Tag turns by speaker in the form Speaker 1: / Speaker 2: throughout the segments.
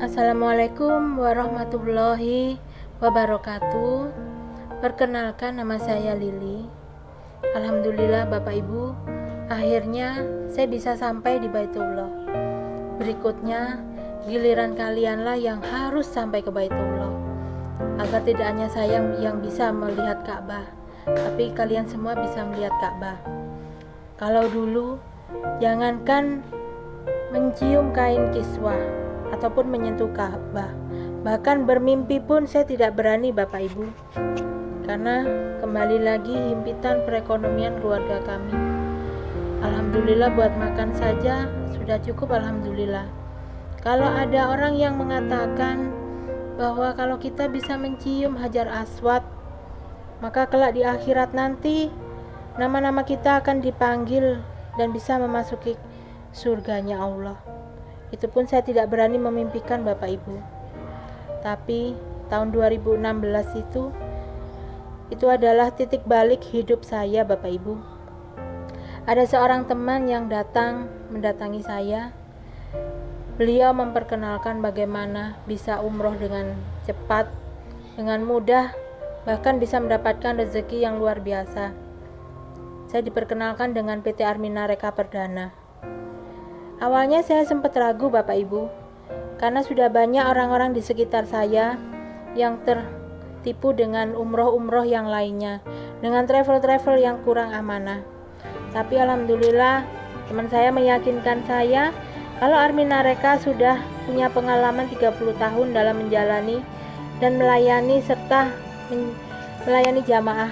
Speaker 1: Assalamualaikum warahmatullahi wabarakatuh. Perkenalkan, nama saya Lili. Alhamdulillah Bapak Ibu, akhirnya saya bisa sampai di Baitullah. Berikutnya giliran kalianlah yang harus sampai ke Baitullah, agar tidak hanya saya yang bisa melihat Ka'bah, tapi kalian semua bisa melihat Ka'bah. Kalau dulu jangankan mencium kain kiswah ataupun menyentuh Ka'bah, bahkan bermimpi pun saya tidak berani Bapak Ibu, karena kembali lagi himpitan perekonomian keluarga kami. Alhamdulillah buat makan saja sudah cukup, alhamdulillah. Kalau ada orang yang mengatakan bahwa kalau kita bisa mencium Hajar Aswad, maka kelak di akhirat nanti nama-nama kita akan dipanggil dan bisa memasuki surganya Allah. Itu pun saya tidak berani memimpikan Bapak Ibu. Tapi tahun 2016 itu adalah titik balik hidup saya Bapak Ibu. Ada seorang teman yang mendatangi saya. Beliau memperkenalkan bagaimana bisa umroh dengan cepat, dengan mudah, bahkan bisa mendapatkan rezeki yang luar biasa. Saya diperkenalkan dengan PT Armina Reka Perdana. Awalnya saya sempat ragu Bapak Ibu, karena sudah banyak orang-orang di sekitar saya yang tertipu dengan umroh-umroh yang lainnya, dengan travel-travel yang kurang amanah. Tapi alhamdulillah teman saya meyakinkan saya kalau Armina Reka sudah punya pengalaman 30 tahun dalam menjalani dan melayani serta melayani jamaah.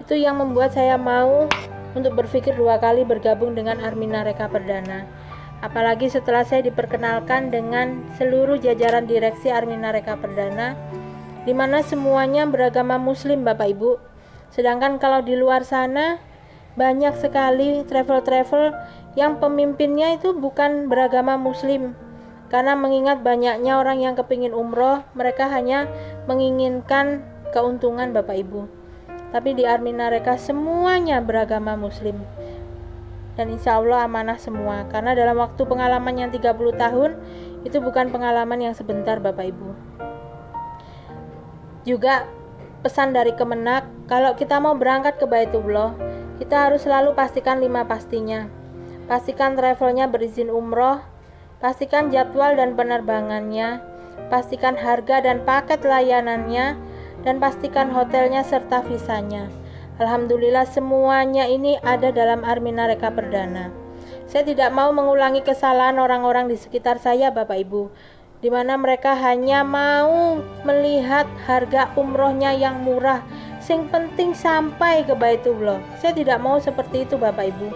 Speaker 1: Itu yang membuat saya mau untuk berpikir dua kali bergabung dengan Armina Reka Perdana. Apalagi setelah saya diperkenalkan dengan seluruh jajaran direksi Armina Reka Perdana, di mana semuanya beragama Muslim Bapak Ibu. Sedangkan kalau di luar sana banyak sekali travel-travel yang pemimpinnya itu bukan beragama Muslim. Karena mengingat banyaknya orang yang kepingin umroh, mereka hanya menginginkan keuntungan Bapak Ibu. Tapi di Armina Reka semuanya beragama Muslim, dan insya Allah amanah semua, karena dalam waktu pengalaman yang 30 tahun itu bukan pengalaman yang sebentar Bapak Ibu. Juga pesan dari Kemenak, kalau kita mau berangkat ke Baitullah, kita harus selalu pastikan 5 pastinya. Pastikan travelnya berizin umroh, pastikan jadwal dan penerbangannya, pastikan harga dan paket layanannya, dan pastikan hotelnya serta visanya. Alhamdulillah semuanya ini ada dalam Armina Reka Perdana. Saya tidak mau mengulangi kesalahan orang-orang di sekitar saya Bapak Ibu, di mana mereka hanya mau melihat harga umrohnya yang murah, sing penting sampai ke Baitullah. Saya tidak mau seperti itu Bapak Ibu.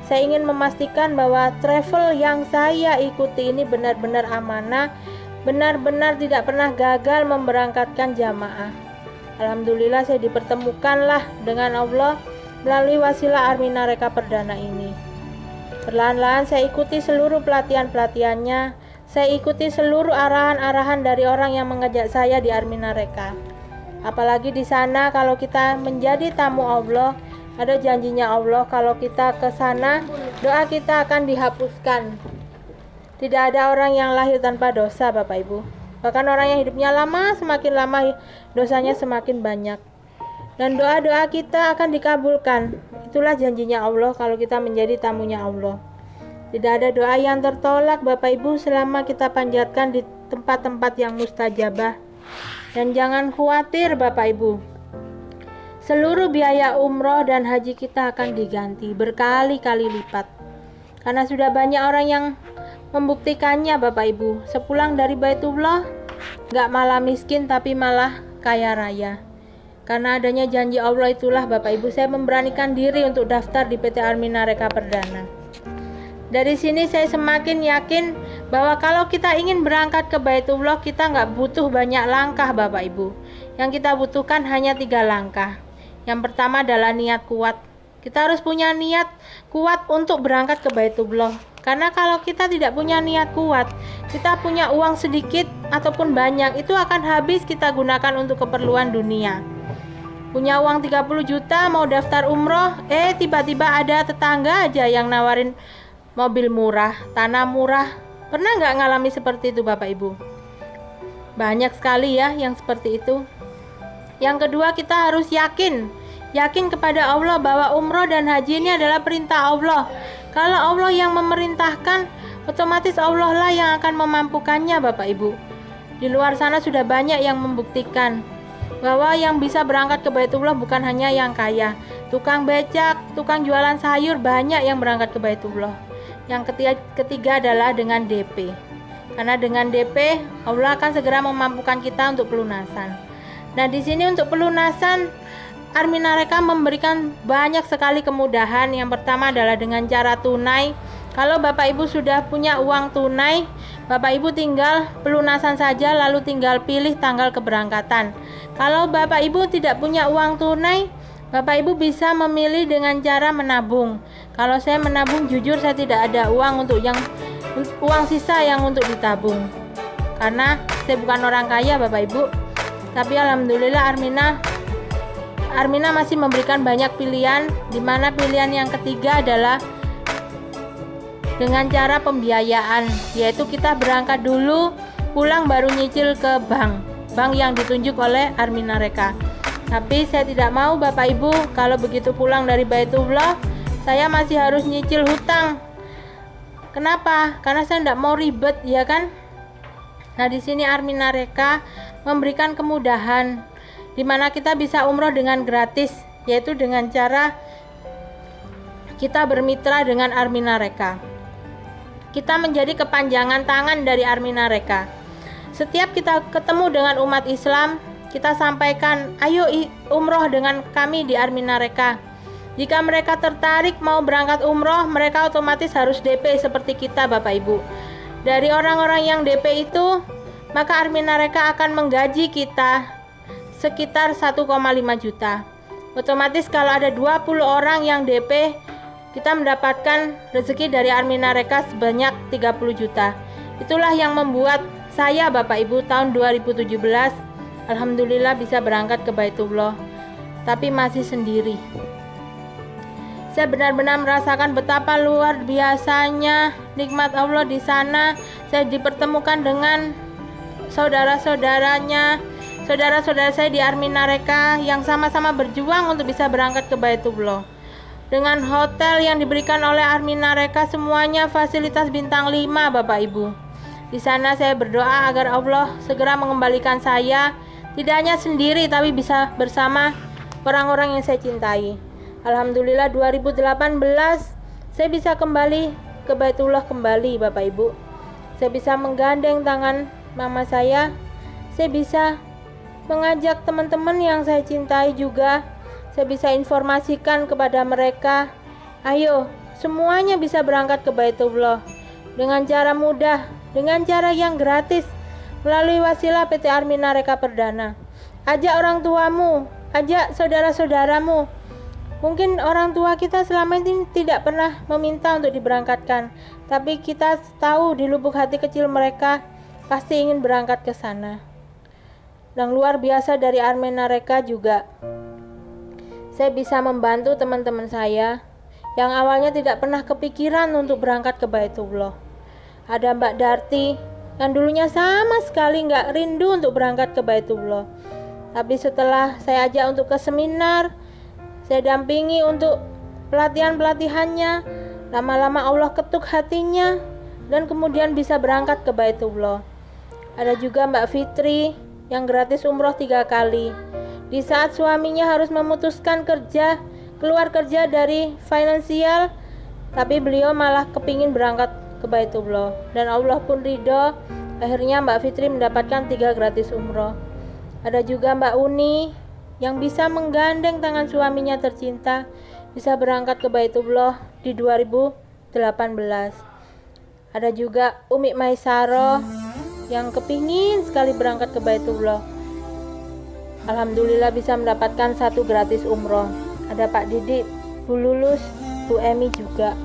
Speaker 1: Saya ingin memastikan bahwa travel yang saya ikuti ini benar-benar amanah, benar-benar tidak pernah gagal memberangkatkan jamaah. Alhamdulillah saya dipertemukanlah dengan Allah melalui wasilah Armina Reka Perdana ini. Perlahan-lahan saya ikuti seluruh pelatihan-pelatihannya, saya ikuti seluruh arahan-arahan dari orang yang mengajak saya di Armina Reka. Apalagi di sana kalau kita menjadi tamu Allah, ada janjinya Allah kalau kita ke sana, doa kita akan dihapuskan. Tidak ada orang yang lahir tanpa dosa Bapak Ibu. Bahkan orang yang hidupnya lama, semakin lama dosanya semakin banyak. Dan doa-doa kita akan dikabulkan. Itulah janjinya Allah kalau kita menjadi tamunya Allah. Tidak ada doa yang tertolak Bapak Ibu selama kita panjatkan di tempat-tempat yang mustajabah. Dan jangan khawatir Bapak Ibu, seluruh biaya umroh dan haji kita akan diganti berkali-kali lipat. Karena sudah banyak orang yang membuktikannya Bapak Ibu. Sepulang dari Baitullah gak malah miskin tapi malah kaya raya. Karena adanya janji Allah itulah Bapak Ibu saya memberanikan diri untuk daftar di PT Armina Reka Perdana. Dari sini saya semakin yakin bahwa kalau kita ingin berangkat ke Baitullah, kita gak butuh banyak langkah Bapak Ibu. Yang kita butuhkan hanya 3 langkah. Yang pertama adalah niat kuat. Kita harus punya niat kuat untuk berangkat ke Baitullah. Karena kalau kita tidak punya niat kuat, kita punya uang sedikit ataupun banyak, itu akan habis kita gunakan untuk keperluan dunia. Punya uang 30 juta mau daftar umroh, tiba-tiba ada tetangga aja yang nawarin mobil murah, tanah murah, Pernah nggak ngalami seperti itu Bapak Ibu? Banyak sekali ya yang seperti itu. Yang kedua, kita harus yakin kepada Allah bahwa umroh dan haji ini adalah perintah Allah. Kalau Allah yang memerintahkan, otomatis Allah lah yang akan memampukannya Bapak Ibu. Di luar sana sudah banyak yang membuktikan bahwa yang bisa berangkat ke Baitullah bukan hanya yang kaya. Tukang becak, tukang jualan sayur, banyak yang berangkat ke Baitullah. Yang ketiga adalah dengan DP. Karena dengan DP Allah akan segera memampukan kita untuk pelunasan. Nah, di sini untuk pelunasan Arminareka memberikan banyak sekali kemudahan. Yang pertama adalah dengan cara tunai. Kalau Bapak Ibu sudah punya uang tunai, Bapak Ibu tinggal pelunasan saja, lalu tinggal pilih tanggal keberangkatan. Kalau Bapak Ibu tidak punya uang tunai, Bapak Ibu bisa memilih dengan cara menabung. Kalau saya menabung, jujur saya tidak ada uang uang sisa yang untuk ditabung. Karena saya bukan orang kaya Bapak Ibu. Tapi alhamdulillah Armina masih memberikan banyak pilihan, di mana pilihan yang ketiga adalah dengan cara pembiayaan, yaitu kita berangkat dulu, pulang baru nyicil ke bank yang ditunjuk oleh Arminareka. Tapi saya tidak mau Bapak Ibu, kalau begitu pulang dari Baitullah, saya masih harus nyicil hutang. Kenapa? Karena saya tidak mau ribet, ya kan? Nah, di sini Arminareka memberikan kemudahan, di mana kita bisa umroh dengan gratis, yaitu dengan cara kita bermitra dengan Arminareka. Kita menjadi kepanjangan tangan dari Arminareka. Setiap kita ketemu dengan umat Islam, kita sampaikan, ayo umroh dengan kami di Arminareka. Jika mereka tertarik mau berangkat umroh, mereka otomatis harus DP seperti kita Bapak Ibu. Dari orang-orang yang DP itu, maka Arminareka akan menggaji kita sekitar 1,5 juta. Otomatis kalau ada 20 orang yang DP, kita mendapatkan rezeki dari Arminareka sebanyak 30 juta. Itulah yang membuat saya Bapak Ibu tahun 2017 alhamdulillah bisa berangkat ke Baitullah, tapi masih sendiri. Saya benar-benar merasakan betapa luar biasanya nikmat Allah di sana. Saya dipertemukan dengan saudara-saudara saya di Arminareka yang sama-sama berjuang untuk bisa berangkat ke Baitullah. Dengan hotel yang diberikan oleh Arminareka, semuanya fasilitas bintang 5 Bapak Ibu. Di sana saya berdoa agar Allah segera mengembalikan saya, tidak hanya sendiri tapi bisa bersama orang-orang yang saya cintai. Alhamdulillah 2018 saya bisa kembali ke Baitullah kembali Bapak Ibu. Saya bisa menggandeng tangan mama saya bisa mengajak teman-teman yang saya cintai juga. Saya bisa informasikan kepada mereka, ayo semuanya bisa berangkat ke Baitullah dengan cara mudah, dengan cara yang gratis, melalui wasilah PT Arminareka Perdana. Ajak orang tuamu, ajak saudara-saudaramu. Mungkin orang tua kita selama ini tidak pernah meminta untuk diberangkatkan, tapi kita tahu di lubuk hati kecil mereka pasti ingin berangkat ke sana. Dan luar biasa dari Arminareka juga, saya bisa membantu teman-teman saya yang awalnya tidak pernah kepikiran untuk berangkat ke Baitullah. Ada Mbak Darti yang dulunya sama sekali nggak rindu untuk berangkat ke Baitullah, tapi setelah saya ajak untuk ke seminar, saya dampingi untuk pelatihan-pelatihannya, lama-lama Allah ketuk hatinya dan kemudian bisa berangkat ke Baitullah. Ada juga Mbak Fitri yang gratis umroh 3 kali. Di saat suaminya harus memutuskan keluar kerja dari finansial, tapi beliau malah kepingin berangkat ke Baitullah. Dan Allah pun ridho, akhirnya Mbak Fitri mendapatkan 3 gratis umroh. Ada juga Mbak Uni yang bisa menggandeng tangan suaminya tercinta, bisa berangkat ke Baitullah di 2018. Ada juga Umi Maisaro yang kepingin sekali berangkat ke Baitullah. Alhamdulillah bisa mendapatkan 1 gratis umroh. Ada Pak Didi, Bu Lulus, Bu Emi juga.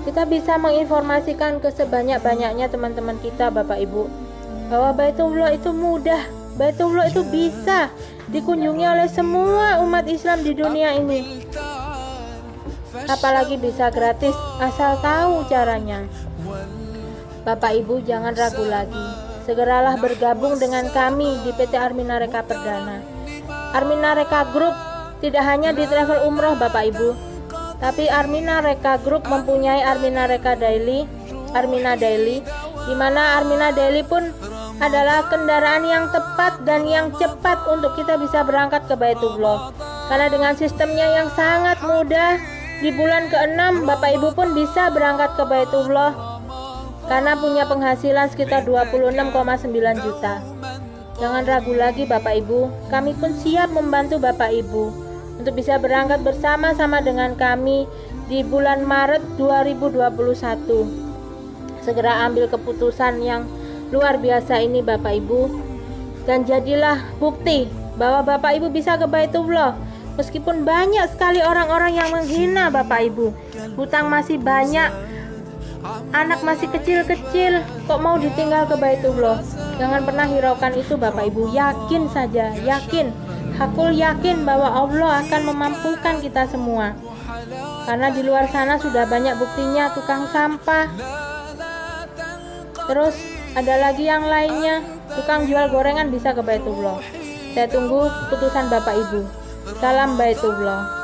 Speaker 1: Kita bisa menginformasikan ke sebanyak-banyaknya teman-teman kita Bapak Ibu, bahwa Baitullah itu mudah, Baitullah itu bisa dikunjungi oleh semua umat Islam di dunia ini. Apalagi bisa gratis, asal tahu caranya. Bapak Ibu jangan ragu lagi. Segeralah bergabung dengan kami di PT Armina Reka Perdana. Armina Reka Group tidak hanya di travel umroh Bapak Ibu, tapi Armina Reka Group mempunyai Armina Reka Daily, Armina Daily, di mana Armina Daily pun adalah kendaraan yang tepat dan yang cepat untuk kita bisa berangkat ke Baitullah. Karena dengan sistemnya yang sangat mudah, di bulan ke-6 Bapak Ibu pun bisa berangkat ke Baitullah karena punya penghasilan sekitar 26,9 juta. Jangan ragu lagi Bapak Ibu, kami pun siap membantu Bapak Ibu untuk bisa berangkat bersama-sama dengan kami di bulan Maret 2021. Segera ambil keputusan yang luar biasa ini Bapak Ibu, dan jadilah bukti bahwa Bapak Ibu bisa ke Baitullah. Meskipun banyak sekali orang-orang yang menghina Bapak Ibu, hutang masih banyak, anak masih kecil-kecil, kok mau ditinggal ke Baitullah? Jangan pernah hiraukan itu Bapak Ibu. Yakin saja, yakin, hakul yakin bahwa Allah akan memampukan kita semua. Karena di luar sana sudah banyak buktinya, tukang sampah, terus ada lagi yang lainnya, tukang jual gorengan bisa ke Baitullah. Saya tunggu keputusan Bapak Ibu. Salam Baitullah.